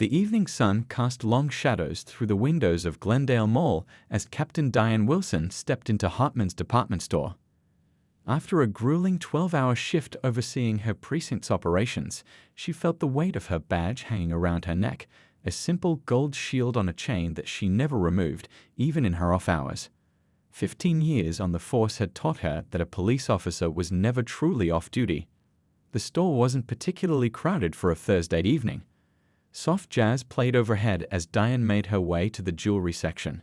The evening sun cast long shadows through the windows of Glendale Mall as Captain Diane Wilson stepped into Hartman's department store. After a grueling 12-hour shift overseeing her precinct's operations, she felt the weight of her badge hanging around her neck, a simple gold shield on a chain that she never removed, even in her off hours. 15 years on the force had taught her that a police officer was never truly off-duty. The store wasn't particularly crowded for a Thursday evening. Soft jazz played overhead as Diane made her way to the jewelry section.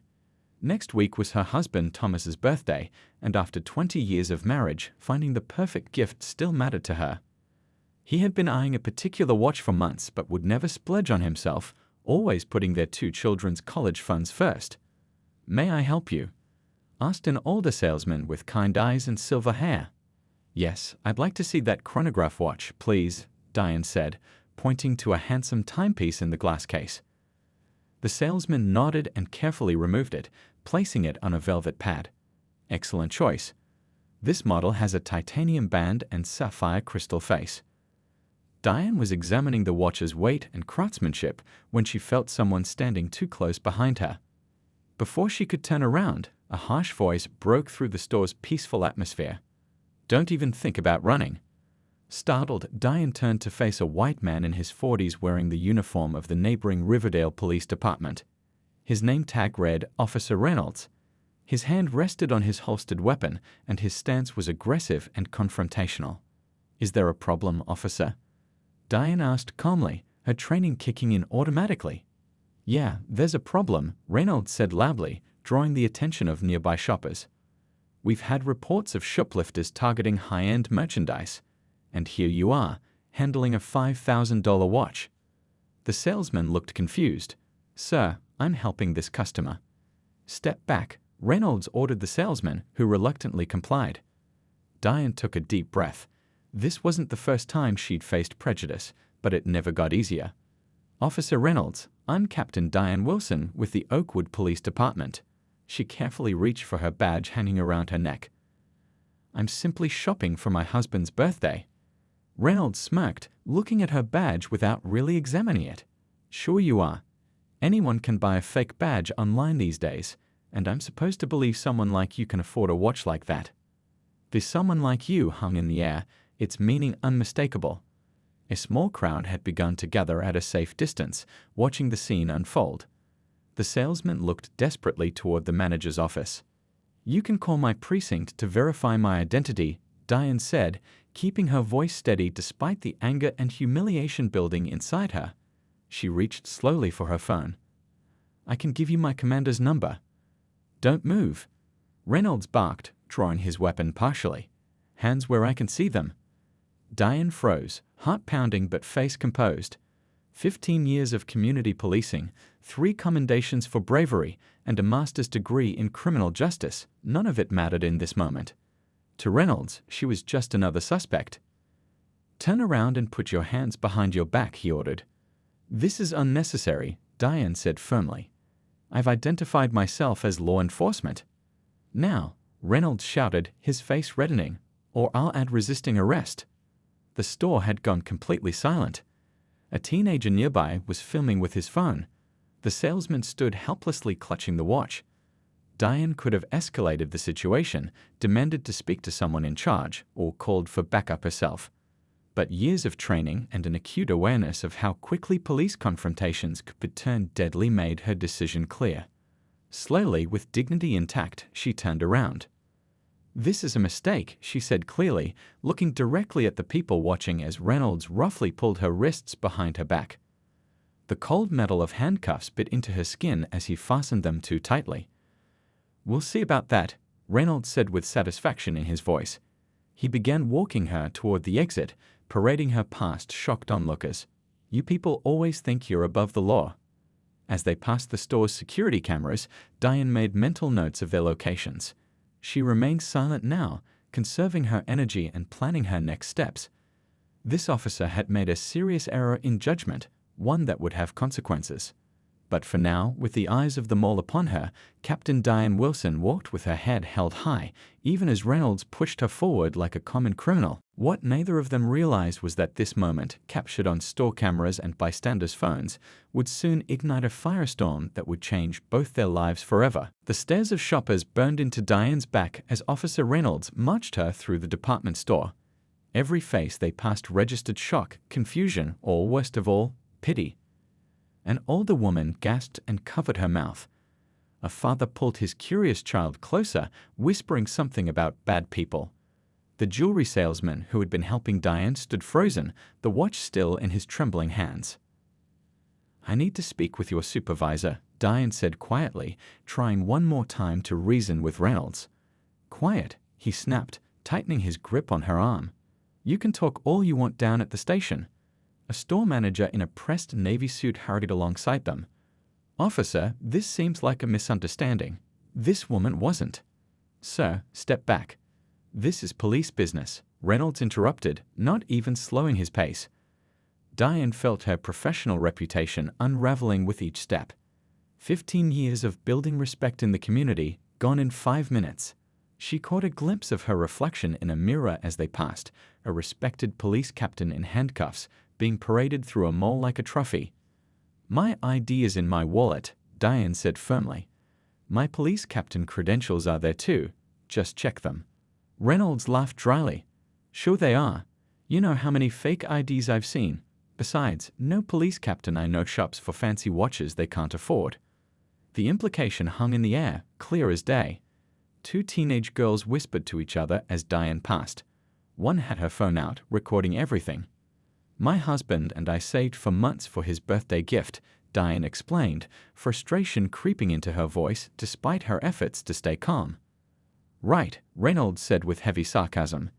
Next week was her husband Thomas's birthday, and after 20 years of marriage, finding the perfect gift still mattered to her. He had been eyeing a particular watch for months but would never splurge on himself, always putting their 2 children's college funds first. "May I help you?" asked an older salesman with kind eyes and silver hair. "Yes, I'd like to see that chronograph watch, please," Diane said, pointing to a handsome timepiece in the glass case. The salesman nodded and carefully removed it, placing it on a velvet pad. "Excellent choice. This model has a titanium band and sapphire crystal face." Diane was examining the watch's weight and craftsmanship when she felt someone standing too close behind her. Before she could turn around, a harsh voice broke through the store's peaceful atmosphere. "Don't even think about running." Startled, Diane turned to face a white man in his 40s wearing the uniform of the neighboring Riverdale Police Department. His name tag read Officer Reynolds. His hand rested on his holstered weapon, and his stance was aggressive and confrontational. "Is there a problem, officer?" Diane asked calmly, her training kicking in automatically. "Yeah, there's a problem," Reynolds said loudly, drawing the attention of nearby shoppers. "We've had reports of shoplifters targeting high-end merchandise. And here you are, handling a $5,000 watch." The salesman looked confused. "Sir, I'm helping this customer." "Step back," Reynolds ordered the salesman, who reluctantly complied. Diane took a deep breath. This wasn't the first time she'd faced prejudice, but it never got easier. "Officer Reynolds, I'm Captain Diane Wilson with the Oakwood Police Department." She carefully reached for her badge hanging around her neck. "I'm simply shopping for my husband's birthday." Reynolds smirked, looking at her badge without really examining it. "Sure you are. Anyone can buy a fake badge online these days, and I'm supposed to believe someone like you can afford a watch like that." The "someone like you" hung in the air, its meaning unmistakable. A small crowd had begun to gather at a safe distance, watching the scene unfold. The salesman looked desperately toward the manager's office. "You can call my precinct to verify my identity," Diane said, keeping her voice steady despite the anger and humiliation building inside her. She reached slowly for her phone. "I can give you my commander's number." "Don't move." Reynolds barked, drawing his weapon partially. "Hands where I can see them." Diane froze, heart pounding but face composed. 15 years of community policing, 3 commendations for bravery, and a master's degree in criminal justice, none of it mattered in this moment. To Reynolds, she was just another suspect. "Turn around and put your hands behind your back," he ordered. "This is unnecessary," Diane said firmly. "I've identified myself as law enforcement." "Now," Reynolds shouted, his face reddening, "or I'll add resisting arrest." The store had gone completely silent. A teenager nearby was filming with his phone. The salesman stood helplessly clutching the watch. Diane could have escalated the situation, demanded to speak to someone in charge, or called for backup herself. But years of training and an acute awareness of how quickly police confrontations could turn deadly made her decision clear. Slowly, with dignity intact, she turned around. "This is a mistake," she said clearly, looking directly at the people watching as Reynolds roughly pulled her wrists behind her back. The cold metal of handcuffs bit into her skin as he fastened them too tightly. "We'll see about that," Reynolds said with satisfaction in his voice. He began walking her toward the exit, parading her past shocked onlookers. "You people always think you're above the law." As they passed the store's security cameras, Diane made mental notes of their locations. She remained silent now, conserving her energy and planning her next steps. This officer had made a serious error in judgment, one that would have consequences. But for now, with the eyes of them all upon her, Captain Diane Wilson walked with her head held high, even as Reynolds pushed her forward like a common criminal. What neither of them realized was that this moment, captured on store cameras and bystanders' phones, would soon ignite a firestorm that would change both their lives forever. The stares of shoppers burned into Diane's back as Officer Reynolds marched her through the department store. Every face they passed registered shock, confusion, or worst of all, pity. An older woman gasped and covered her mouth. A father pulled his curious child closer, whispering something about bad people. The jewelry salesman who had been helping Diane stood frozen, the watch still in his trembling hands. "I need to speak with your supervisor," Diane said quietly, trying one more time to reason with Reynolds. "Quiet," he snapped, tightening his grip on her arm. "You can talk all you want down at the station." A store manager in a pressed navy suit hurried alongside them. "Officer, this seems like a misunderstanding. This woman wasn't." "Sir, step back. This is police business," Reynolds interrupted, not even slowing his pace. Diane felt her professional reputation unraveling with each step. 15 years of building respect in the community, gone in 5 minutes. She caught a glimpse of her reflection in a mirror as they passed, a respected police captain in handcuffs, being paraded through a mall like a trophy. "My ID is in my wallet," Diane said firmly. "My police captain credentials are there too. Just check them." Reynolds laughed dryly. "Sure they are. You know how many fake IDs I've seen. Besides, no police captain I know shops for fancy watches they can't afford." The implication hung in the air, clear as day. 2 teenage girls whispered to each other as Diane passed. One had her phone out, recording everything. "My husband and I saved for months for his birthday gift," Diane explained, frustration creeping into her voice despite her efforts to stay calm. "Right," Reynolds said with heavy sarcasm.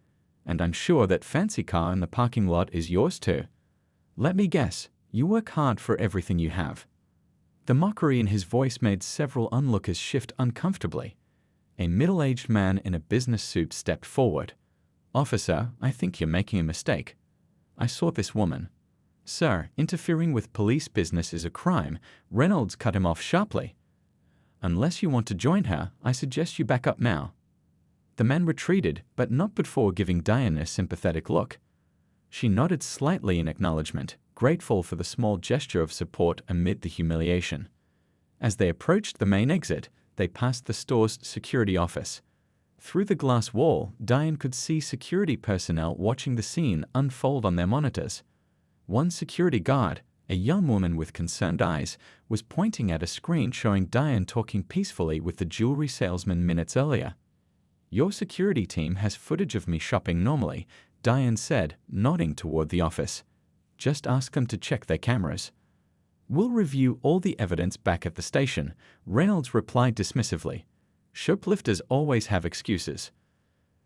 "And I'm sure that fancy car in the parking lot is yours too. Let me guess, you work hard for everything you have." The mockery in his voice made several onlookers shift uncomfortably. A middle-aged man in a business suit stepped forward. "Officer, I think you're making a mistake. I saw this woman." "Sir, interfering with police business is a crime," Reynolds cut him off sharply. "Unless you want to join her, I suggest you back up now." The man retreated, but not before giving Diane a sympathetic look. She nodded slightly in acknowledgement, grateful for the small gesture of support amid the humiliation. As they approached the main exit, they passed the store's security office. Through the glass wall, Diane could see security personnel watching the scene unfold on their monitors. One security guard, a young woman with concerned eyes, was pointing at a screen showing Diane talking peacefully with the jewelry salesman minutes earlier. "Your security team has footage of me shopping normally," Diane said, nodding toward the office. "Just ask them to check their cameras." "We'll review all the evidence back at the station," Reynolds replied dismissively. "Shoplifters always have excuses."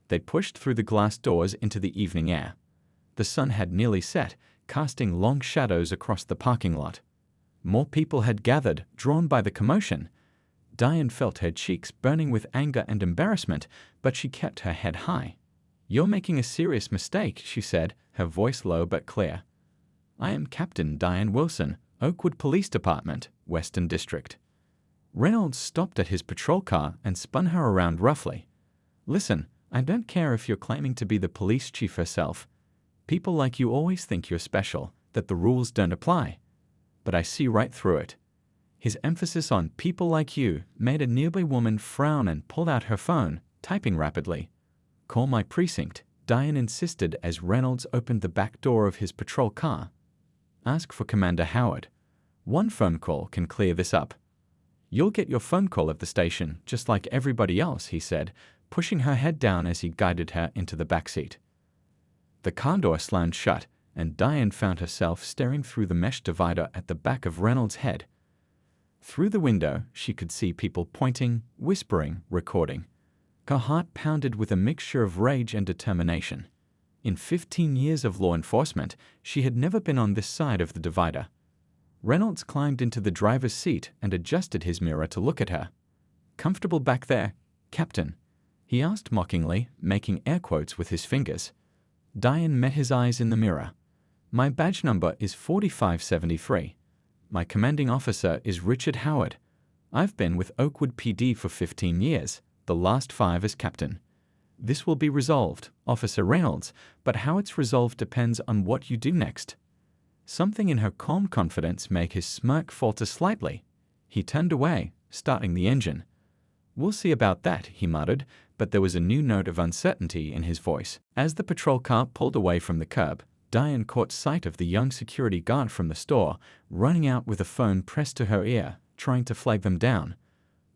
They pushed through the glass doors into the evening air. The sun had nearly set, casting long shadows across the parking lot. More people had gathered, drawn by the commotion. Diane felt her cheeks burning with anger and embarrassment, but she kept her head high. "You're making a serious mistake," she said, her voice low but clear. "I am Captain Diane Wilson, Oakwood Police Department, Western District." Reynolds stopped at his patrol car and spun her around roughly. "Listen, I don't care if you're claiming to be the police chief herself. People like you always think you're special, that the rules don't apply. But I see right through it." His emphasis on "people like you" made a nearby woman frown and pull out her phone, typing rapidly. "Call my precinct," Diane insisted as Reynolds opened the back door of his patrol car. "Ask for Commander Howard. One phone call can clear this up." "You'll get your phone call at the station, just like everybody else," he said, pushing her head down as he guided her into the back seat. The car door slammed shut, and Diane found herself staring through the mesh divider at the back of Reynolds' head. Through the window, she could see people pointing, whispering, recording. Her heart pounded with a mixture of rage and determination. In 15 years of law enforcement, she had never been on this side of the divider. Reynolds climbed into the driver's seat and adjusted his mirror to look at her. "Comfortable back there, Captain?" he asked mockingly, making air quotes with his fingers. Diane met his eyes in the mirror. "My badge number is 4573. My commanding officer is Richard Howard. I've been with Oakwood PD for 15 years, the last 5 as captain. "This will be resolved, Officer Reynolds, but how it's resolved depends on what you do next." Something in her calm confidence made his smirk falter slightly. He turned away, starting the engine. "We'll see about that," he muttered, but there was a new note of uncertainty in his voice. As the patrol car pulled away from the curb, Diane caught sight of the young security guard from the store, running out with a phone pressed to her ear, trying to flag them down.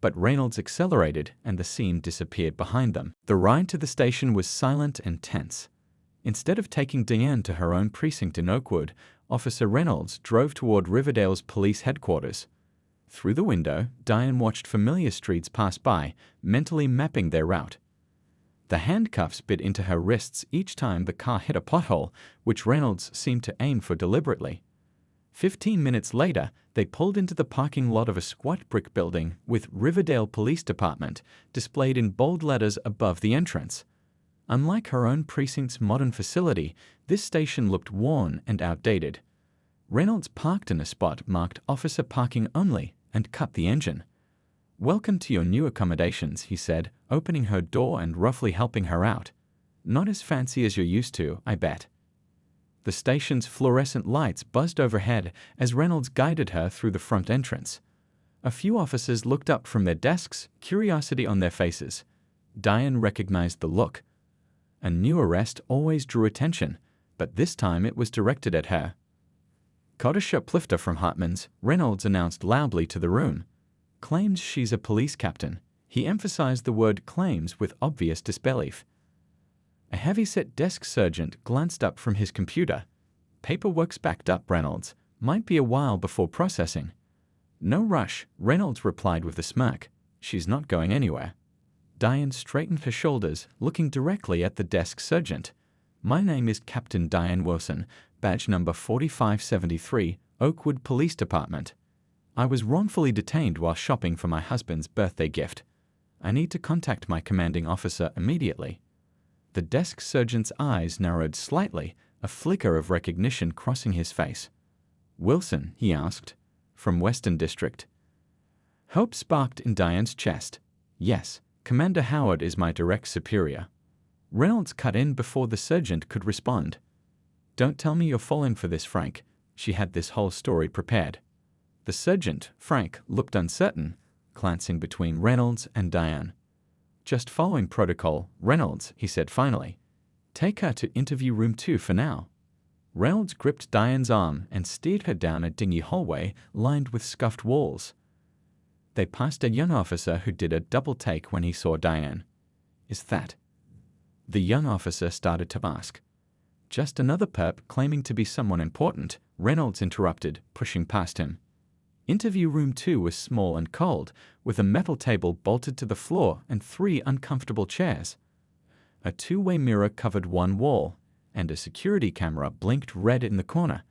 But Reynolds accelerated and the scene disappeared behind them. The ride to the station was silent and tense. Instead of taking Diane to her own precinct in Oakwood, Officer Reynolds drove toward Riverdale's police headquarters. Through the window, Diane watched familiar streets pass by, mentally mapping their route. The handcuffs bit into her wrists each time the car hit a pothole, which Reynolds seemed to aim for deliberately. 15 minutes later, they pulled into the parking lot of a squat brick building with Riverdale Police Department displayed in bold letters above the entrance. Unlike her own precinct's modern facility, this station looked worn and outdated. Reynolds parked in a spot marked Officer Parking Only and cut the engine. "Welcome to your new accommodations," he said, opening her door and roughly helping her out. "Not as fancy as you're used to, I bet." The station's fluorescent lights buzzed overhead as Reynolds guided her through the front entrance. A few officers looked up from their desks, curiosity on their faces. Diane recognized the look. A new arrest always drew attention, but this time it was directed at her. "Got a shoplifter from Hartman's," Reynolds announced loudly to the room. "Claims she's a police captain." He emphasized the word claims with obvious disbelief. A heavy-set desk sergeant glanced up from his computer. "Paperwork's backed up, Reynolds. Might be a while before processing." "No rush," Reynolds replied with a smirk. "She's not going anywhere." Diane straightened her shoulders, looking directly at the desk sergeant. "My name is Captain Diane Wilson, badge number 4573, Oakwood Police Department. I was wrongfully detained while shopping for my husband's birthday gift. I need to contact my commanding officer immediately." The desk sergeant's eyes narrowed slightly, a flicker of recognition crossing his face. "Wilson?" he asked. "From Western District?" Hope sparked in Diane's chest. "Yes, Commander Howard is my direct superior." Reynolds cut in before the sergeant could respond. "Don't tell me you're falling for this, Frank." She had this whole story prepared. The sergeant, Frank, looked uncertain, glancing between Reynolds and Diane. "Just following protocol, Reynolds," he said finally. "Take her to interview room 2 for now." Reynolds gripped Diane's arm and steered her down a dingy hallway lined with scuffed walls. They passed a young officer who did a double take when he saw Diane. "Is that?" the young officer started to ask. "Just another perp claiming to be someone important," Reynolds interrupted, pushing past him. Interview room 2 was small and cold, with a metal table bolted to the floor and 3 uncomfortable chairs. A two-way mirror covered one wall, and a security camera blinked red in the corner.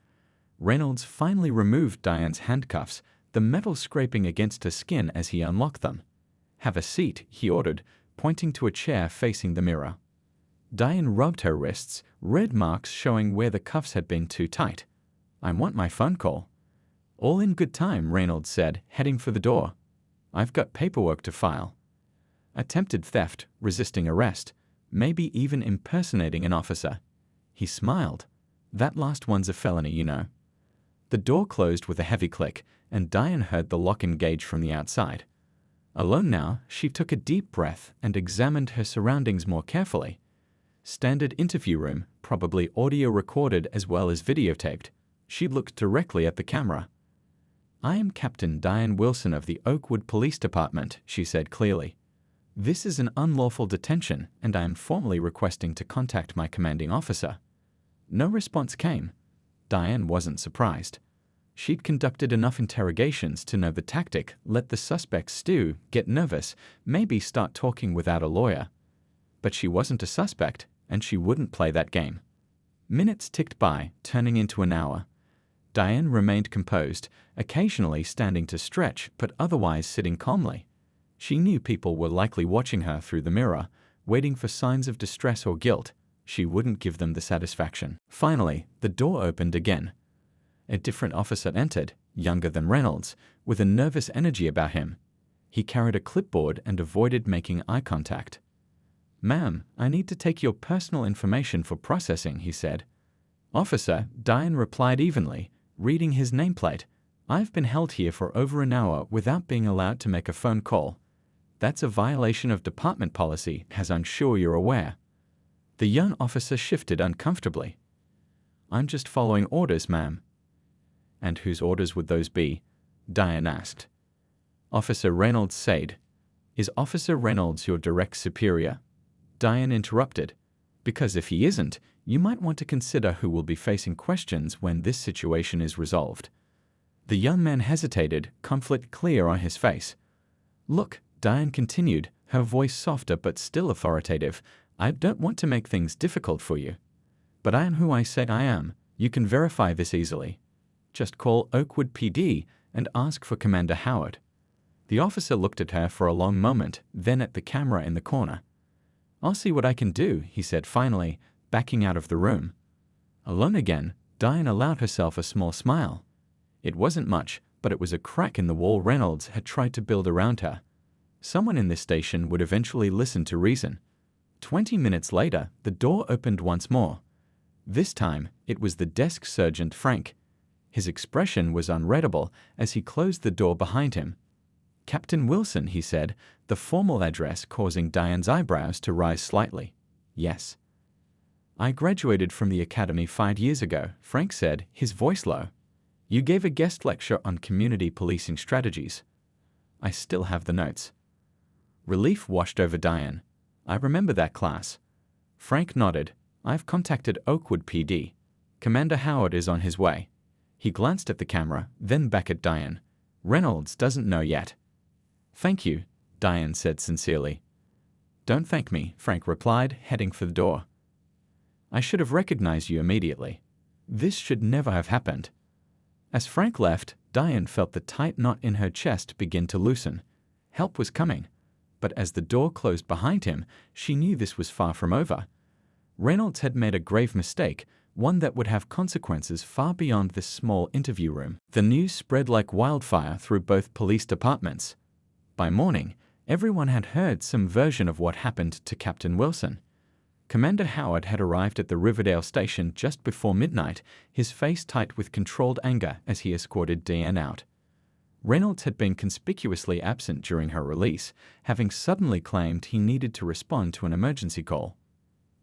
Reynolds finally removed Diane's handcuffs, the metal scraping against her skin as he unlocked them. "Have a seat," he ordered, pointing to a chair facing the mirror. Diane rubbed her wrists, red marks showing where the cuffs had been too tight. "I want my phone call." "All in good time," Reynolds said, heading for the door. "I've got paperwork to file." Attempted theft, resisting arrest, maybe even impersonating an officer. He smiled. "That last one's a felony, you know." The door closed with a heavy click, and Diane heard the lock engage from the outside. Alone now, she took a deep breath and examined her surroundings more carefully. Standard interview room, probably audio recorded as well as videotaped. She looked directly at the camera. "I am Captain Diane Wilson of the Oakwood Police Department," she said clearly. "This is an unlawful detention, and I am formally requesting to contact my commanding officer." No response came. Diane wasn't surprised. She'd conducted enough interrogations to know the tactic: let the suspect stew, get nervous, maybe start talking without a lawyer. But she wasn't a suspect, and she wouldn't play that game. Minutes ticked by, turning into an hour. Diane remained composed, occasionally standing to stretch, but otherwise sitting calmly. She knew people were likely watching her through the mirror, waiting for signs of distress or guilt. She wouldn't give them the satisfaction. Finally, the door opened again. A different officer entered, younger than Reynolds, with a nervous energy about him. He carried a clipboard and avoided making eye contact. "Ma'am, I need to take your personal information for processing," he said. "Officer," Diane replied evenly, reading his nameplate. "I've been held here for over an hour without being allowed to make a phone call. That's a violation of department policy, as I'm sure you're aware." The young officer shifted uncomfortably. "I'm just following orders, ma'am." "And whose orders would those be?" Diane asked. Officer Reynolds said. "Is Officer Reynolds your direct superior?" Diane interrupted. "Because if he isn't, you might want to consider who will be facing questions when this situation is resolved." The young man hesitated, conflict clear on his face. "Look," Diane continued, her voice softer but still authoritative, "I don't want to make things difficult for you. But I am who I say I am. You can verify this easily. Just call Oakwood PD and ask for Commander Howard." The officer looked at her for a long moment, then at the camera in the corner. "I'll see what I can do," he said finally, backing out of the room. Alone again, Diane allowed herself a small smile. It wasn't much, but it was a crack in the wall Reynolds had tried to build around her. Someone in this station would eventually listen to reason. 20 minutes later, the door opened once more. This time, it was the desk sergeant Frank. His expression was unreadable as he closed the door behind him. "Captain Wilson," he said, the formal address causing Diane's eyebrows to rise slightly. "Yes." "I graduated from the academy 5 years ago," Frank said, his voice low. "You gave a guest lecture on community policing strategies." "I still have the notes." Relief washed over Diane. "I remember that class." Frank nodded. "I've contacted Oakwood PD. Commander Howard is on his way." He glanced at the camera, then back at Diane. "Reynolds doesn't know yet." "Thank you," Diane said sincerely. "Don't thank me," Frank replied, heading for the door. "I should have recognized you immediately. This should never have happened." As Frank left, Diane felt the tight knot in her chest begin to loosen. Help was coming. But as the door closed behind him, she knew this was far from over. Reynolds had made a grave mistake, one that would have consequences far beyond this small interview room. The news spread like wildfire through both police departments. By morning, everyone had heard some version of what happened to Captain Wilson. Commander Howard had arrived at the Riverdale station just before midnight, his face tight with controlled anger as he escorted Diane out. Reynolds had been conspicuously absent during her release, having suddenly claimed he needed to respond to an emergency call.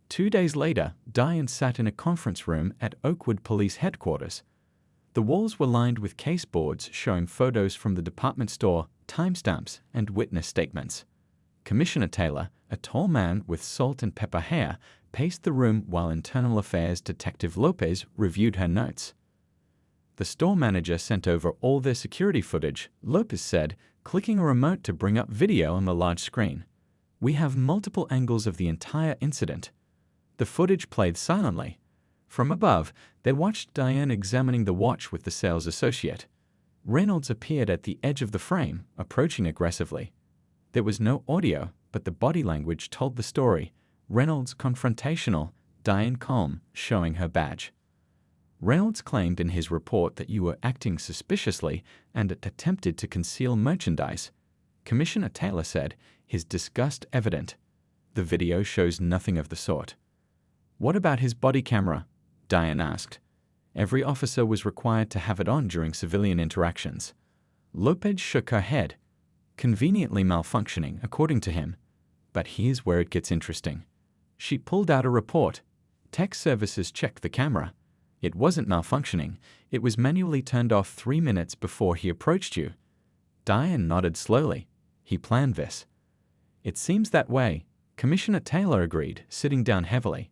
2 days later, Diane sat in a conference room at Oakwood Police Headquarters. The walls were lined with case boards showing photos from the department store, timestamps, and witness statements. Commissioner Taylor, a tall man with salt and pepper hair, paced the room while Internal Affairs Detective Lopez reviewed her notes. "The store manager sent over all their security footage," Lopez said, clicking a remote to bring up video on the large screen. "We have multiple angles of the entire incident." The footage played silently. From above, they watched Diane examining the watch with the sales associate. Reynolds appeared at the edge of the frame, approaching aggressively. There was no audio, but the body language told the story. Reynolds confrontational, Diane calm, showing her badge. "Reynolds claimed in his report that you were acting suspiciously and attempted to conceal merchandise," Commissioner Taylor said, his disgust evident. "The video shows nothing of the sort." "What about his body camera?" Diane asked. Every officer was required to have it on during civilian interactions. Lopez shook her head. "Conveniently malfunctioning, according to him. But here's where it gets interesting." She pulled out a report. Tech services checked the camera. It wasn't malfunctioning. It was manually turned off 3 minutes before he approached you. Diane nodded slowly. "He planned this." "It seems that way," Commissioner Taylor agreed, sitting down heavily.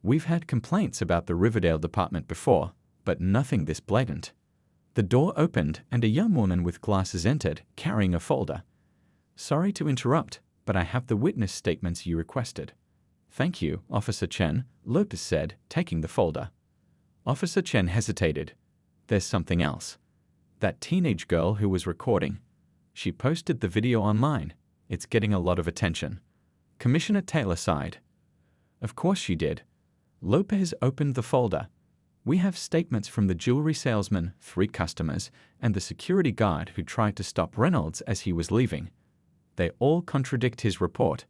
"We've had complaints about the Riverdale department before, but nothing this blatant." The door opened and a young woman with glasses entered, carrying a folder. "Sorry to interrupt, but I have the witness statements you requested." "Thank you, Officer Chen," Lopez said, taking the folder. Officer Chen hesitated. "There's something else. That teenage girl who was recording. She posted the video online. It's getting a lot of attention." Commissioner Taylor sighed. "Of course she did." Lopez opened the folder. "We have statements from the jewelry salesman, 3 customers, and the security guard who tried to stop Reynolds as he was leaving. They all contradict his report."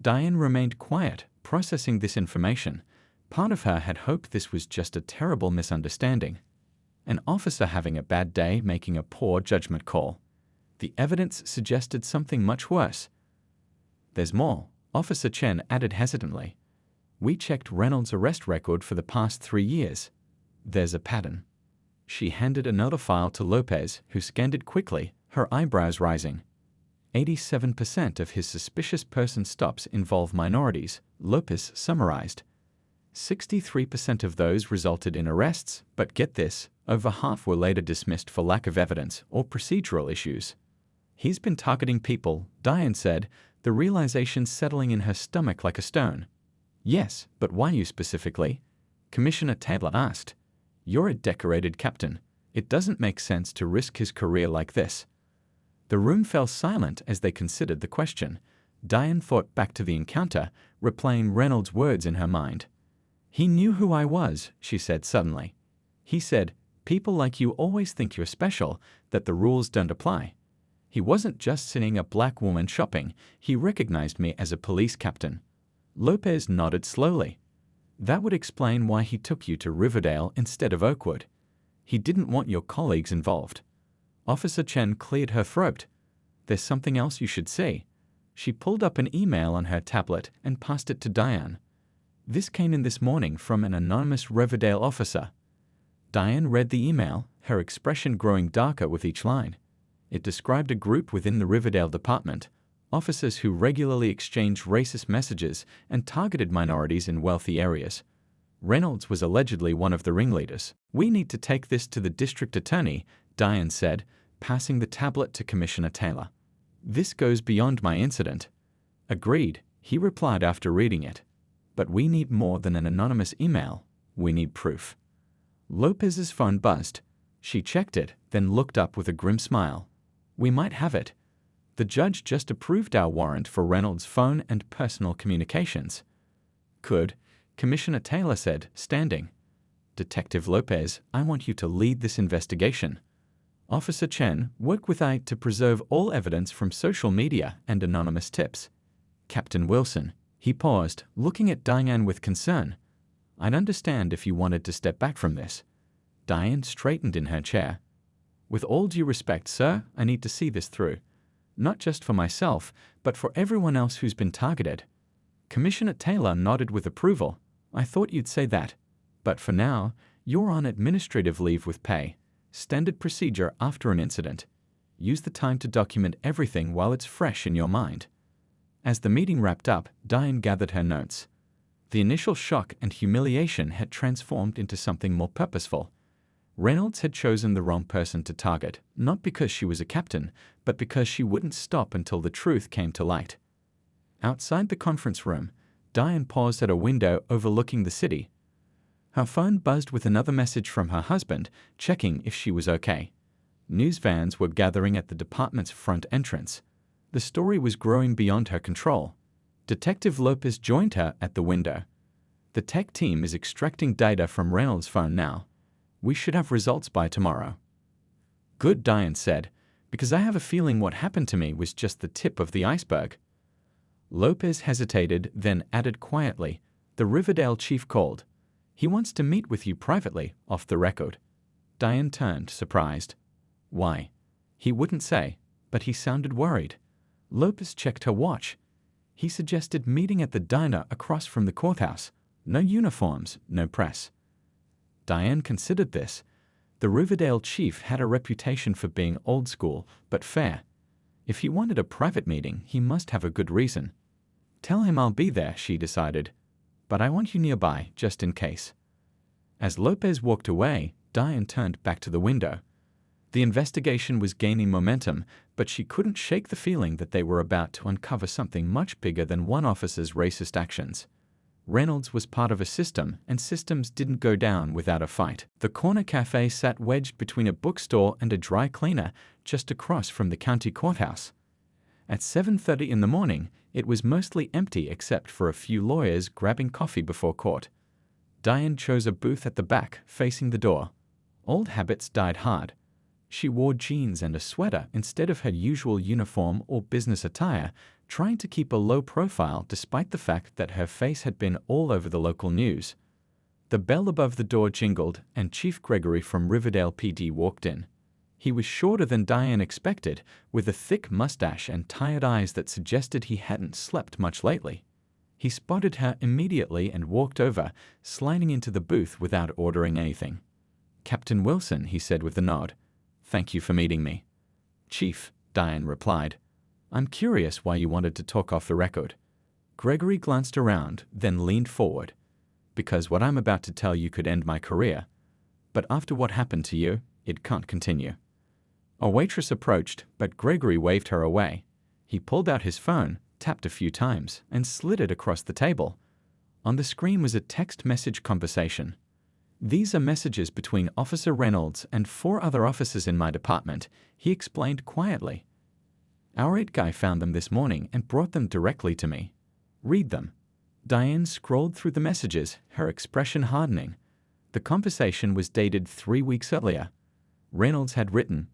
Diane remained quiet, processing this information. Part of her had hoped this was just a terrible misunderstanding. An officer having a bad day, making a poor judgment call. The evidence suggested something much worse. "There's more," Officer Chen added hesitantly. "We checked Reynolds' arrest record for the past 3 years. There's a pattern." She handed another file to Lopez, who scanned it quickly, her eyebrows rising. 87% of his suspicious person stops involve minorities, Lopez summarized. 63% of those resulted in arrests, but get this, over half were later dismissed for lack of evidence or procedural issues. "He's been targeting people," Diane said, the realization settling in her stomach like a stone. "Yes, but why you specifically?" Commissioner Taylor asked. "You're a decorated captain. It doesn't make sense to risk his career like this." The room fell silent as they considered the question. Diane thought back to the encounter, replaying Reynolds' words in her mind. "He knew who I was," she said suddenly. "He said, 'People like you always think you're special, that the rules don't apply.' He wasn't just seeing a black woman shopping, he recognized me as a police captain." Lopez nodded slowly. "That would explain why he took you to Riverdale instead of Oakwood. He didn't want your colleagues involved." Officer Chen cleared her throat. "There's something else you should see." She pulled up an email on her tablet and passed it to Diane. "This came in this morning from an anonymous Riverdale officer." Diane read the email, her expression growing darker with each line. It described a group within the Riverdale department, officers who regularly exchanged racist messages and targeted minorities in wealthy areas. Reynolds was allegedly one of the ringleaders. "We need to take this to the district attorney," Diane said, passing the tablet to Commissioner Taylor. "This goes beyond my incident." "Agreed," he replied after reading it. "But we need more than an anonymous email. We need proof." Lopez's phone buzzed. She checked it, then looked up with a grim smile. "We might have it. The judge just approved our warrant for Reynolds' phone and personal communications." "Could," Commissioner Taylor said, standing. "Detective Lopez, I want you to lead this investigation." Officer Chen, work with I to preserve all evidence from social media and anonymous tips. "Captain Wilson," he paused, looking at Diane with concern. "I'd understand if you wanted to step back from this." Diane straightened in her chair. "With all due respect, sir, I need to see this through. Not just for myself, but for everyone else who's been targeted." Commissioner Taylor nodded with approval. "I thought you'd say that. But for now, you're on administrative leave with pay. Standard procedure after an incident. Use the time to document everything while it's fresh in your mind." As the meeting wrapped up, Diane gathered her notes. The initial shock and humiliation had transformed into something more purposeful. Reynolds had chosen the wrong person to target, not because she was a captain, but because she wouldn't stop until the truth came to light. Outside the conference room, Diane paused at a window overlooking the city. Her phone buzzed with another message from her husband, checking if she was okay. News vans were gathering at the department's front entrance. The story was growing beyond her control. Detective Lopez joined her at the window. "The tech team is extracting data from Reynolds' phone now. We should have results by tomorrow." "Good," Diane said, "because I have a feeling what happened to me was just the tip of the iceberg." Lopez hesitated, then added quietly, "The Riverdale chief called. He wants to meet with you privately, off the record." Diane turned, surprised. "Why?" He wouldn't say, but he sounded worried. Lopez checked her watch. He suggested meeting at the diner across from the courthouse. No uniforms, no press. Diane considered this. The Riverdale chief had a reputation for being old school, but fair. If he wanted a private meeting, he must have a good reason. "Tell him I'll be there," she decided. "But I want you nearby, just in case." As Lopez walked away, Diane turned back to the window. The investigation was gaining momentum, but she couldn't shake the feeling that they were about to uncover something much bigger than one officer's racist actions. Reynolds was part of a system, and systems didn't go down without a fight. The corner cafe sat wedged between a bookstore and a dry cleaner just across from the county courthouse. At 7:30 in the morning, it was mostly empty except for a few lawyers grabbing coffee before court. Diane chose a booth at the back, facing the door. Old habits died hard. She wore jeans and a sweater instead of her usual uniform or business attire, trying to keep a low profile despite the fact that her face had been all over the local news. The bell above the door jingled, and Chief Gregory from Riverdale PD walked in. He was shorter than Diane expected, with a thick mustache and tired eyes that suggested he hadn't slept much lately. He spotted her immediately and walked over, sliding into the booth without ordering anything. "Captain Wilson," he said with a nod. "Thank you for meeting me." "Chief," Diane replied. "I'm curious why you wanted to talk off the record." Gregory glanced around, then leaned forward. "Because what I'm about to tell you could end my career. But after what happened to you, it can't continue." A waitress approached, but Gregory waved her away. He pulled out his phone, tapped a few times, and slid it across the table. On the screen was a text message conversation. "These are messages between Officer Reynolds and 4 other officers in my department," he explained quietly. "Our 8 guy found them this morning and brought them directly to me. Read them." Diane scrolled through the messages, her expression hardening. The conversation was dated 3 weeks earlier. Reynolds had written,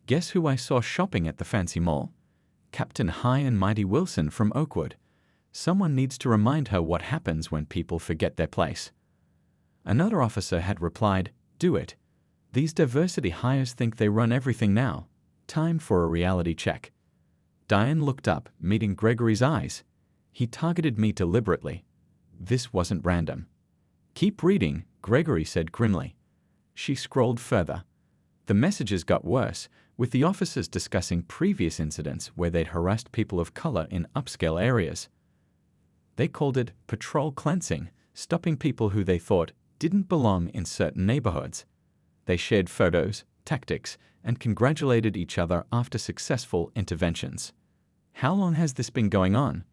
"Guess who I saw shopping at the fancy mall? Captain High and Mighty Wilson from Oakwood. Someone needs to remind her what happens when people forget their place." Another officer had replied, "Do it. These diversity hires think they run everything now. Time for a reality check." Diane looked up, meeting Gregory's eyes. He targeted me deliberately. This wasn't random. "Keep reading," Gregory said grimly. She scrolled further. The messages got worse, with the officers discussing previous incidents where they'd harassed people of color in upscale areas. They called it patrol cleansing, stopping people who they thought didn't belong in certain neighborhoods. They shared photos, tactics, and congratulated each other after successful interventions. "How long has this been going on?"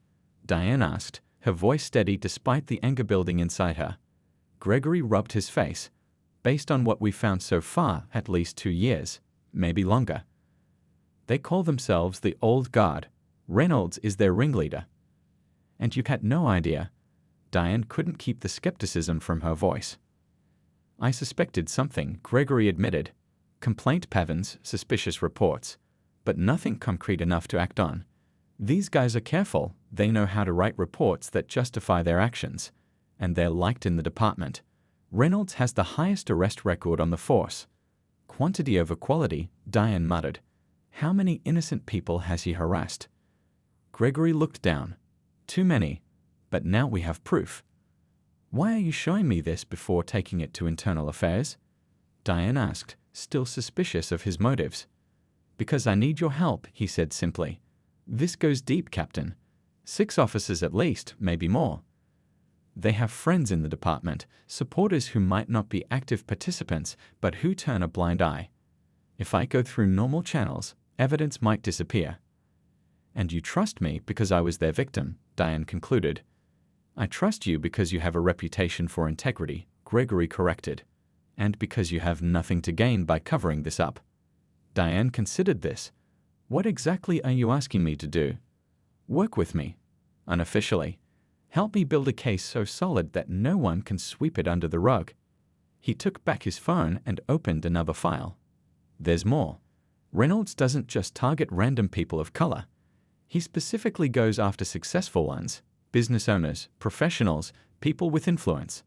Diane asked, her voice steady despite the anger building inside her. Gregory rubbed his face. "Based on what we've found so far, at least 2 years, maybe longer. They call themselves the Old Guard. Reynolds is their ringleader." "And you had no idea?" Diane couldn't keep the skepticism from her voice. "I suspected something," Gregory admitted. "Complaint patterns, suspicious reports, but nothing concrete enough to act on. These guys are careful. They know how to write reports that justify their actions, and they're liked in the department. Reynolds has the highest arrest record on the force." "Quantity over quality," Diane muttered. "How many innocent people has he harassed?" Gregory looked down. "Too many. But now we have proof." "Why are you showing me this before taking it to internal affairs?" Diane asked, still suspicious of his motives. "Because I need your help," he said simply. "This goes deep, Captain. 6 officers at least, maybe more. They have friends in the department, supporters who might not be active participants, but who turn a blind eye. If I go through normal channels, evidence might disappear." "And you trust me because I was their victim," Diane concluded. "I trust you because you have a reputation for integrity," Gregory corrected. "And because you have nothing to gain by covering this up." Diane considered this. "What exactly are you asking me to do?" "Work with me. Unofficially. Help me build a case so solid that no one can sweep it under the rug." He took back his phone and opened another file. "There's more. Reynolds doesn't just target random people of color. He specifically goes after successful ones, business owners, professionals, people with influence."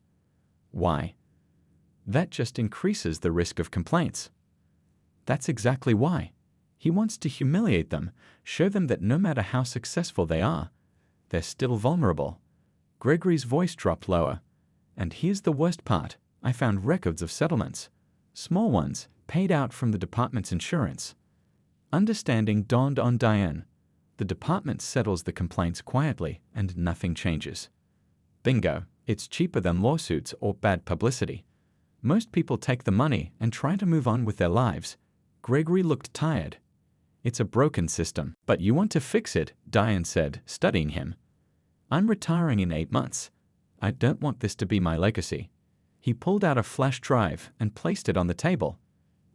"Why?" "That just increases the risk of complaints." "That's exactly why. He wants to humiliate them, show them that no matter how successful they are, they're still vulnerable." Gregory's voice dropped lower. "And here's the worst part. I found records of settlements. Small ones, paid out from the department's insurance." Understanding dawned on Diane. The department settles the complaints quietly, and nothing changes. Bingo, it's cheaper than lawsuits or bad publicity. Most people take the money and try to move on with their lives. Gregory looked tired. "It's a broken system, but you want to fix it," Diane said, studying him. "I'm retiring in 8 months. I don't want this to be my legacy." He pulled out a flash drive and placed it on the table.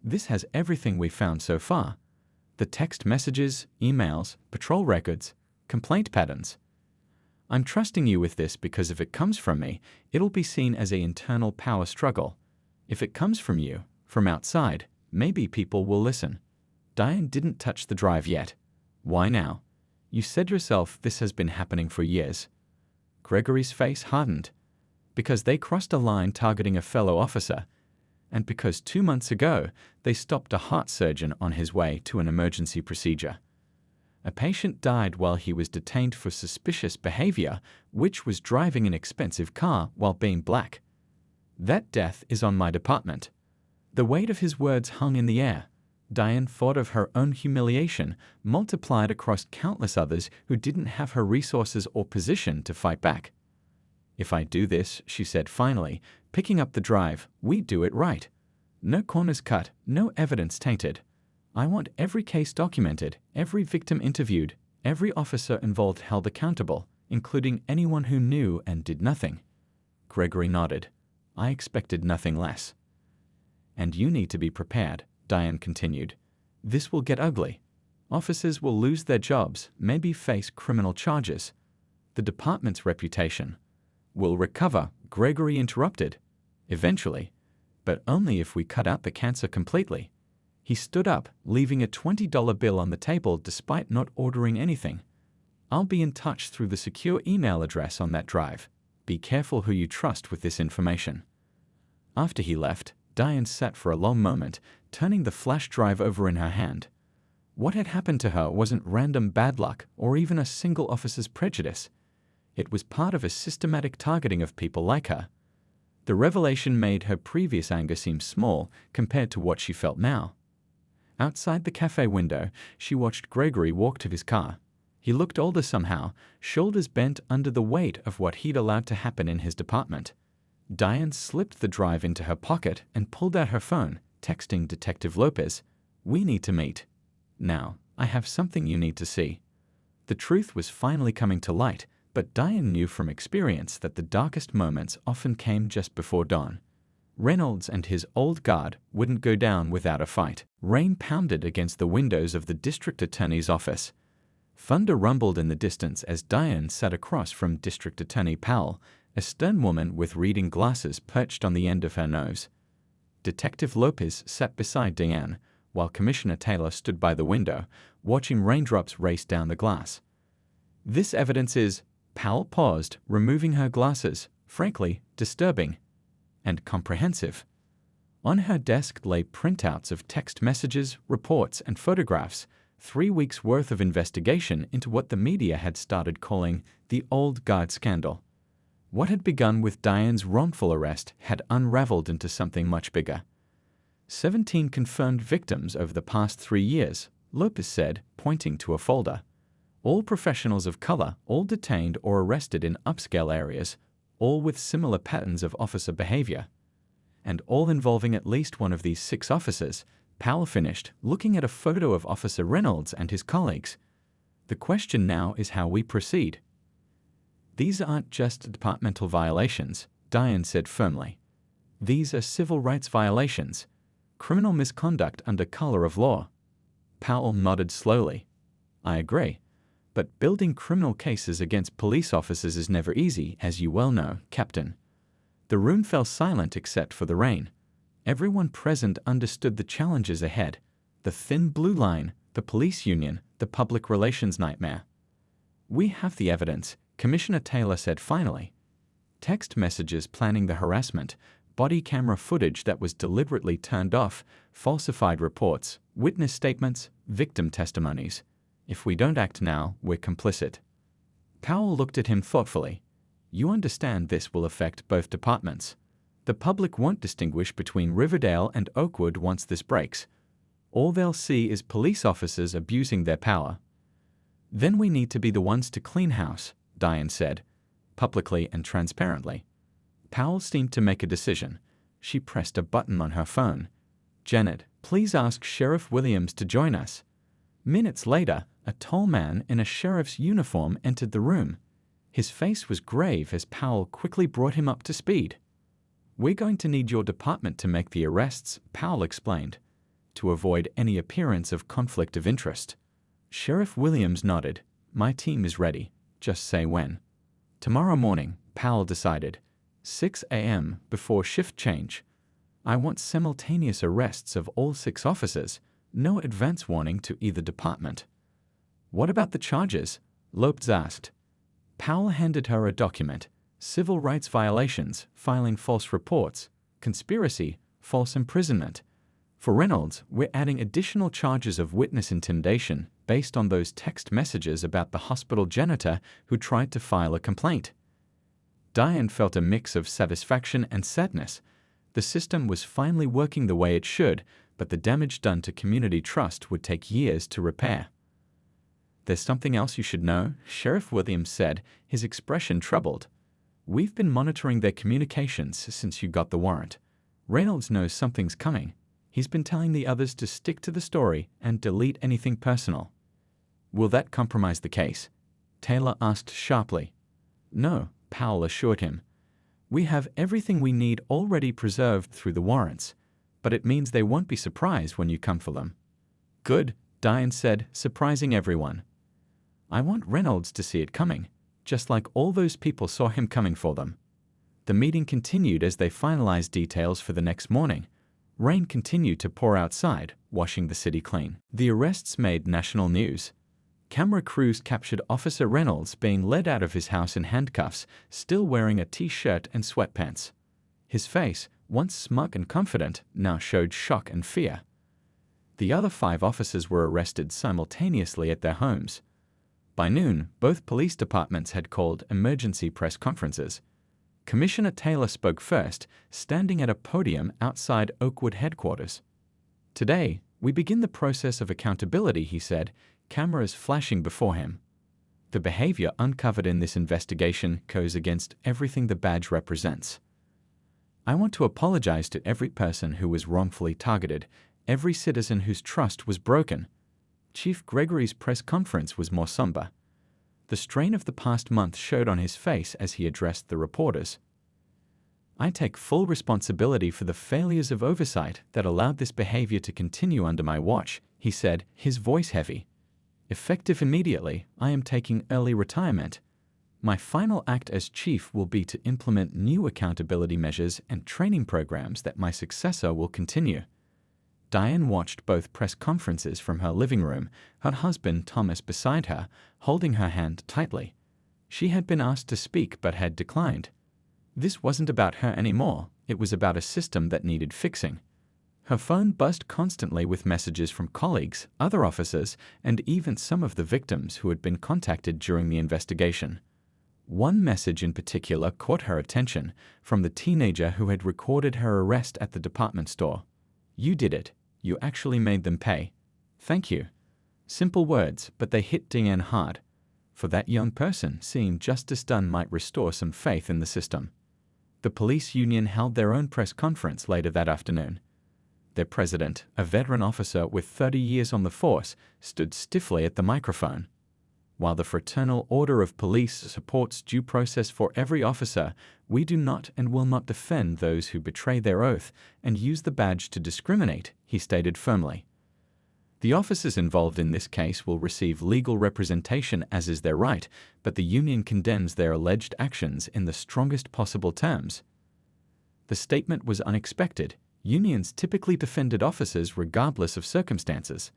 "This has everything we've found so far. The text messages, emails, patrol records, complaint patterns. I'm trusting you with this because if it comes from me, it'll be seen as an internal power struggle. If it comes from you, from outside, maybe people will listen." Diane didn't touch the drive yet. "Why now?" You said yourself this has been happening for years. Gregory's face hardened. Because they crossed a line targeting a fellow officer, and because 2 months ago they stopped a heart surgeon on his way to an emergency procedure. A patient died while he was detained for suspicious behavior, which was driving an expensive car while being black. That death is on my department. The weight of his words hung in the air. Diane thought of her own humiliation multiplied across countless others who didn't have her resources or position to fight back. If I do this, she said finally, picking up the drive, we do it right. No corners cut, no evidence tainted. I want every case documented, every victim interviewed, every officer involved held accountable, including anyone who knew and did nothing. Gregory nodded. I expected nothing less. And you need to be prepared, Diane continued. This will get ugly. Officers will lose their jobs, maybe face criminal charges. The department's reputation will recover, Gregory interrupted. Eventually. But only if we cut out the cancer completely. He stood up, leaving a $20 bill on the table despite not ordering anything. I'll be in touch through the secure email address on that drive. Be careful who you trust with this information. After he left, Diane sat for a long moment, turning the flash drive over in her hand. What had happened to her wasn't random bad luck or even a single officer's prejudice. It was part of a systematic targeting of people like her. The revelation made her previous anger seem small compared to what she felt now. Outside the cafe window, she watched Gregory walk to his car. He looked older somehow, shoulders bent under the weight of what he'd allowed to happen in his department. Diane slipped the drive into her pocket and pulled out her phone, texting Detective Lopez, "We need to meet. Now, I have something you need to see." The truth was finally coming to light, but Diane knew from experience that the darkest moments often came just before dawn. Reynolds and his old guard wouldn't go down without a fight. Rain pounded against the windows of the district attorney's office. Thunder rumbled in the distance as Diane sat across from District Attorney Powell, a stern woman with reading glasses perched on the end of her nose. Detective Lopez sat beside Diane, while Commissioner Taylor stood by the window, watching raindrops race down the glass. This evidence is, Powell paused, removing her glasses, frankly, disturbing and comprehensive. On her desk lay printouts of text messages, reports, and photographs, 3 weeks' worth of investigation into what the media had started calling the old guard scandal. What had begun with Diane's wrongful arrest had unraveled into something much bigger. 17 confirmed victims over the past 3 years, Lopez said, pointing to a folder. All professionals of color, all detained or arrested in upscale areas, all with similar patterns of officer behavior. And all involving at least one of these 6 officers, Powell finished, looking at a photo of Officer Reynolds and his colleagues. The question now is how we proceed. These aren't just departmental violations, Diane said firmly. These are civil rights violations, criminal misconduct under color of law. Powell nodded slowly. I agree. But building criminal cases against police officers is never easy, as you well know, Captain. The room fell silent except for the rain. Everyone present understood the challenges ahead. The thin blue line, the police union, the public relations nightmare. We have the evidence, Commissioner Taylor said finally. Text messages planning the harassment, body camera footage that was deliberately turned off, falsified reports, witness statements, victim testimonies. If we don't act now, we're complicit. Powell looked at him thoughtfully. You understand this will affect both departments. The public won't distinguish between Riverdale and Oakwood once this breaks. All they'll see is police officers abusing their power. Then we need to be the ones to clean house, Diane said, publicly and transparently. Powell seemed to make a decision. She pressed a button on her phone. Janet, please ask Sheriff Williams to join us. Minutes later, a tall man in a sheriff's uniform entered the room. His face was grave as Powell quickly brought him up to speed. We're going to need your department to make the arrests, Powell explained, to avoid any appearance of conflict of interest. Sheriff Williams nodded. My team is ready. Just say when. Tomorrow morning, Powell decided. 6 a.m. before shift change. I want simultaneous arrests of all 6 officers. No advance warning to either department. What about the charges? Lopez asked. Powell handed her a document. Civil rights violations, filing false reports, conspiracy, false imprisonment. For Reynolds, we're adding additional charges of witness intimidation based on those text messages about the hospital janitor who tried to file a complaint. Diane felt a mix of satisfaction and sadness. The system was finally working the way it should, but the damage done to community trust would take years to repair. There's something else you should know, Sheriff Williams said, his expression troubled. We've been monitoring their communications since you got the warrant. Reynolds knows something's coming. He's been telling the others to stick to the story and delete anything personal. Will that compromise the case? Taylor asked sharply. No, Powell assured him. We have everything we need already preserved through the warrants, but it means they won't be surprised when you come for them. Good, Diane said, surprising everyone. I want Reynolds to see it coming, just like all those people saw him coming for them. The meeting continued as they finalized details for the next morning. Rain continued to pour outside, washing the city clean. The arrests made national news. Camera crews captured Officer Reynolds being led out of his house in handcuffs, still wearing a t-shirt and sweatpants. His face, once smug and confident, now showed shock and fear. The other 5 officers were arrested simultaneously at their homes. By noon, both police departments had called emergency press conferences. Commissioner Taylor spoke first, standing at a podium outside Oakwood headquarters. Today, we begin the process of accountability, he said, cameras flashing before him. The behavior uncovered in this investigation goes against everything the badge represents. I want to apologize to every person who was wrongfully targeted, every citizen whose trust was broken. Chief Gregory's press conference was more somber. The strain of the past month showed on his face as he addressed the reporters. I take full responsibility for the failures of oversight that allowed this behavior to continue under my watch, he said, his voice heavy. Effective immediately, I am taking early retirement. My final act as chief will be to implement new accountability measures and training programs that my successor will continue. Diane watched both press conferences from her living room, her husband Thomas beside her, holding her hand tightly. She had been asked to speak but had declined. This wasn't about her anymore, it was about a system that needed fixing. Her phone buzzed constantly with messages from colleagues, other officers, and even some of the victims who had been contacted during the investigation. One message in particular caught her attention, from the teenager who had recorded her arrest at the department store. You did it. You actually made them pay. Thank you. Simple words, but they hit Diane hard. For that young person, seeing justice done might restore some faith in the system. The police union held their own press conference later that afternoon. Their president, a veteran officer with 30 years on the force, stood stiffly at the microphone. While the Fraternal Order of Police supports due process for every officer, we do not and will not defend those who betray their oath and use the badge to discriminate, he stated firmly. The officers involved in this case will receive legal representation as is their right, but the union condemns their alleged actions in the strongest possible terms. The statement was unexpected. Unions typically defended officers regardless of circumstances.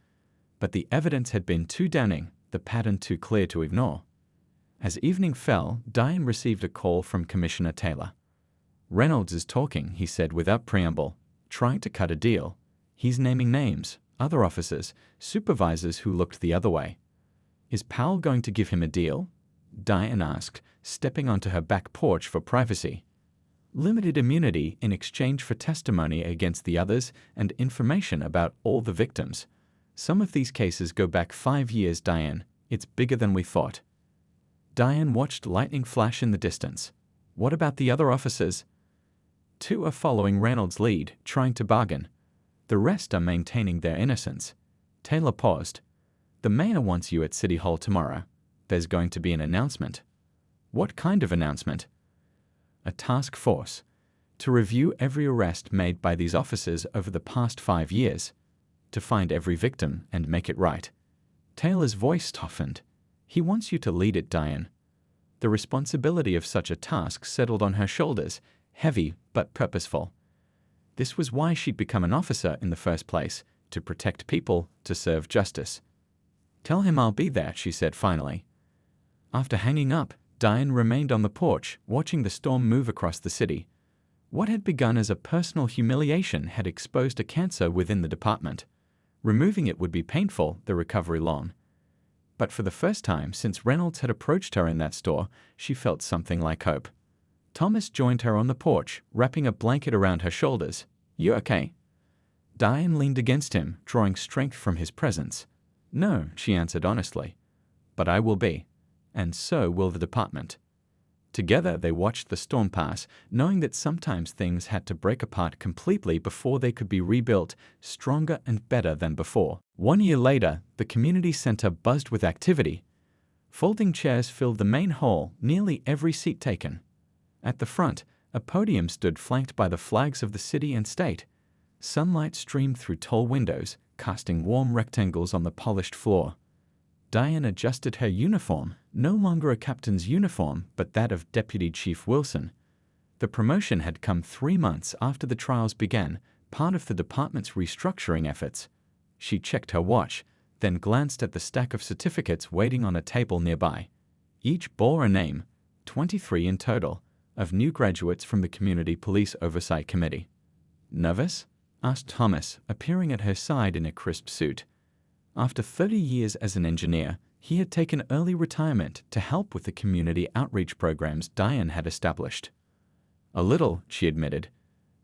But the evidence had been too damning, the pattern too clear to ignore. As evening fell, Diane received a call from Commissioner Taylor. Reynolds is talking, he said without preamble, trying to cut a deal. He's naming names, other officers, supervisors who looked the other way. Is Powell going to give him a deal? Diane asked, stepping onto her back porch for privacy. Limited immunity in exchange for testimony against the others and information about all the victims. Some of these cases go back 5 years, Diane. It's bigger than we thought. Diane watched lightning flash in the distance. What about the other officers? 2 are following Reynolds' lead, trying to bargain. The rest are maintaining their innocence. Taylor paused. The mayor wants you at City Hall tomorrow. There's going to be an announcement. What kind of announcement? A task force. To review every arrest made by these officers over the past 5 years. To find every victim and make it right. Taylor's voice softened. He wants you to lead it, Diane. The responsibility of such a task settled on her shoulders, heavy but purposeful. This was why she'd become an officer in the first place, to protect people, to serve justice. Tell him I'll be there, she said finally. After hanging up, Diane remained on the porch, watching the storm move across the city. What had begun as a personal humiliation had exposed a cancer within the department. Removing it would be painful, the recovery long. But for the first time since Reynolds had approached her in that store, she felt something like hope. Thomas joined her on the porch, wrapping a blanket around her shoulders. "You okay?" Diane leaned against him, drawing strength from his presence. "No," she answered honestly. "But I will be. And so will the department." Together they watched the storm pass, knowing that sometimes things had to break apart completely before they could be rebuilt, stronger and better than before. 1 year later, the community center buzzed with activity. Folding chairs filled the main hall, nearly every seat taken. At the front, a podium stood flanked by the flags of the city and state. Sunlight streamed through tall windows, casting warm rectangles on the polished floor. Diane adjusted her uniform, no longer a captain's uniform, but that of Deputy Chief Wilson. The promotion had come 3 months after the trials began, part of the department's restructuring efforts. She checked her watch, then glanced at the stack of certificates waiting on a table nearby. Each bore a name, 23 in total, of new graduates from the Community Police Oversight Committee. "Nervous?" asked Thomas, appearing at her side in a crisp suit. After 30 years as an engineer, he had taken early retirement to help with the community outreach programs Diane had established. "A little," she admitted.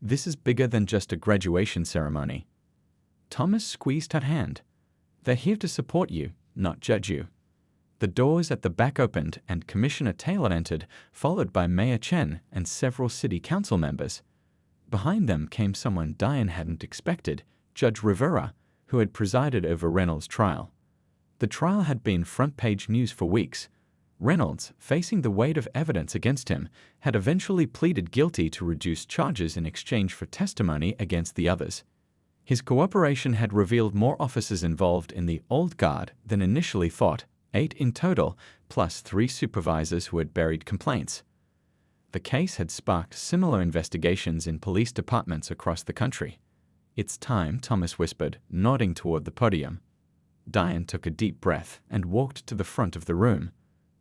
"This is bigger than just a graduation ceremony." Thomas squeezed her hand. "They're here to support you, not judge you." The doors at the back opened and Commissioner Taylor entered, followed by Mayor Chen and several city council members. Behind them came someone Diane hadn't expected, Judge Rivera, who had presided over Reynolds' trial. The trial had been front-page news for weeks. Reynolds, facing the weight of evidence against him, had eventually pleaded guilty to reduced charges in exchange for testimony against the others. His cooperation had revealed more officers involved in the old guard than initially thought, 8 in total, plus 3 supervisors who had buried complaints. The case had sparked similar investigations in police departments across the country. "It's time," Thomas whispered, nodding toward the podium. Diane took a deep breath and walked to the front of the room.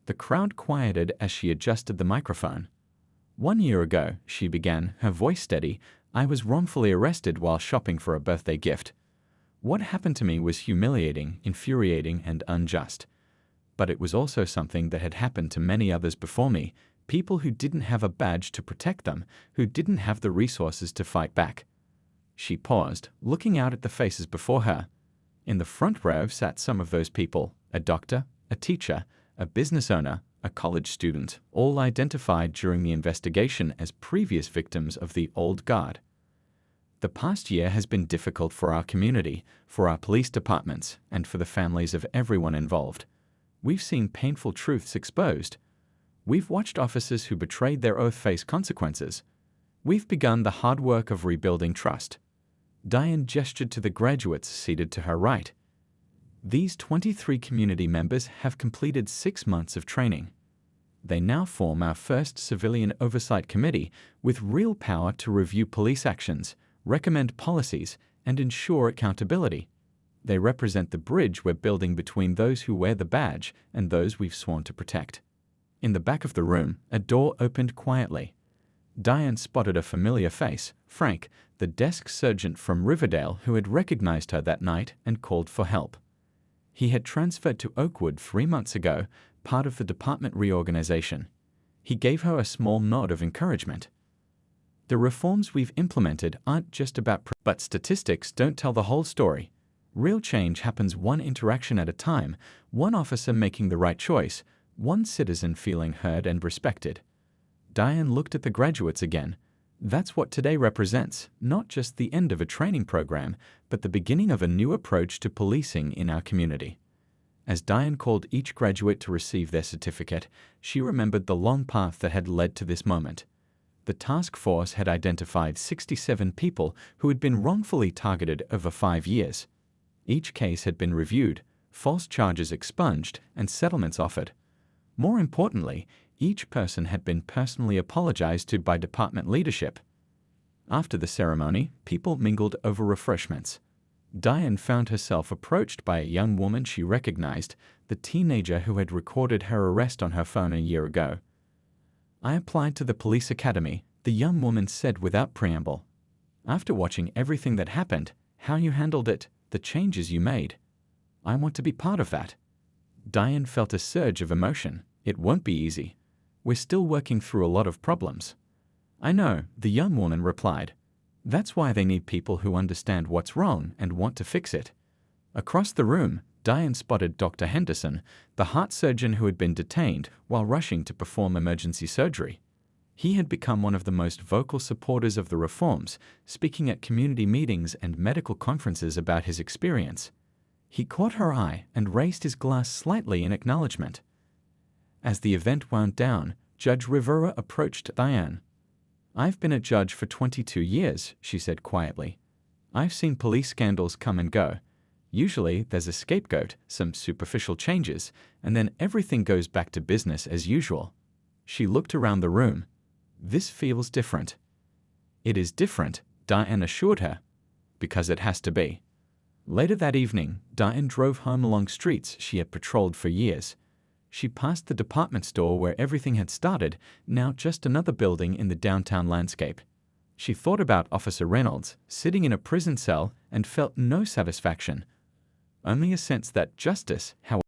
The crowd quieted as she adjusted the microphone. "1 year ago," she began, her voice steady, "I was wrongfully arrested while shopping for a birthday gift. What happened to me was humiliating, infuriating, and unjust. But it was also something that had happened to many others before me, people who didn't have a badge to protect them, who didn't have the resources to fight back." She paused, looking out at the faces before her. In the front row sat some of those people, a doctor, a teacher, a business owner, a college student, all identified during the investigation as previous victims of the old guard. "The past year has been difficult for our community, for our police departments, and for the families of everyone involved. We've seen painful truths exposed. We've watched officers who betrayed their oath face consequences. We've begun the hard work of rebuilding trust." Diane gestured to the graduates seated to her right. "These 23 community members have completed 6 months of training. They now form our first civilian oversight committee with real power to review police actions, recommend policies, and ensure accountability. They represent the bridge we're building between those who wear the badge and those we've sworn to protect." In the back of the room, a door opened quietly. Diane spotted a familiar face, Frank, the desk sergeant from Riverdale who had recognized her that night and called for help. He had transferred to Oakwood 3 months ago, part of the department reorganization. He gave her a small nod of encouragement. "The reforms we've implemented aren't just about but statistics don't tell the whole story. Real change happens one interaction at a time, one officer making the right choice, one citizen feeling heard and respected." Diane looked at the graduates again. That's what today represents, not just the end of a training program, but the beginning of a new approach to policing in our community. As Diane called each graduate to receive their certificate, she remembered the long path that had led to this moment. The task force had identified 67 people who had been wrongfully targeted over 5 years. Each case had been reviewed, false charges expunged, and settlements offered. More importantly, each person had been personally apologized to by department leadership. After the ceremony, people mingled over refreshments. Diane found herself approached by a young woman she recognized, the teenager who had recorded her arrest on her phone a year ago. "I applied to the police academy," the young woman said without preamble. "After watching everything that happened, how you handled it, the changes you made, I want to be part of that." Diane felt a surge of emotion. "It won't be easy. We're still working through a lot of problems." "I know," the young woman replied. "That's why they need people who understand what's wrong and want to fix it." Across the room, Diane spotted Dr. Henderson, the heart surgeon who had been detained while rushing to perform emergency surgery. He had become one of the most vocal supporters of the reforms, speaking at community meetings and medical conferences about his experience. He caught her eye and raised his glass slightly in acknowledgement. As the event wound down, Judge Rivera approached Diane. "I've been a judge for 22 years, she said quietly. "I've seen police scandals come and go. Usually there's a scapegoat, some superficial changes, and then everything goes back to business as usual." She looked around the room. "This feels different." "It is different," Diane assured her, "because it has to be." Later that evening, Diane drove home along streets she had patrolled for years. She passed the department store where everything had started, now just another building in the downtown landscape. She thought about Officer Reynolds, sitting in a prison cell, and felt no satisfaction, only a sense that justice, however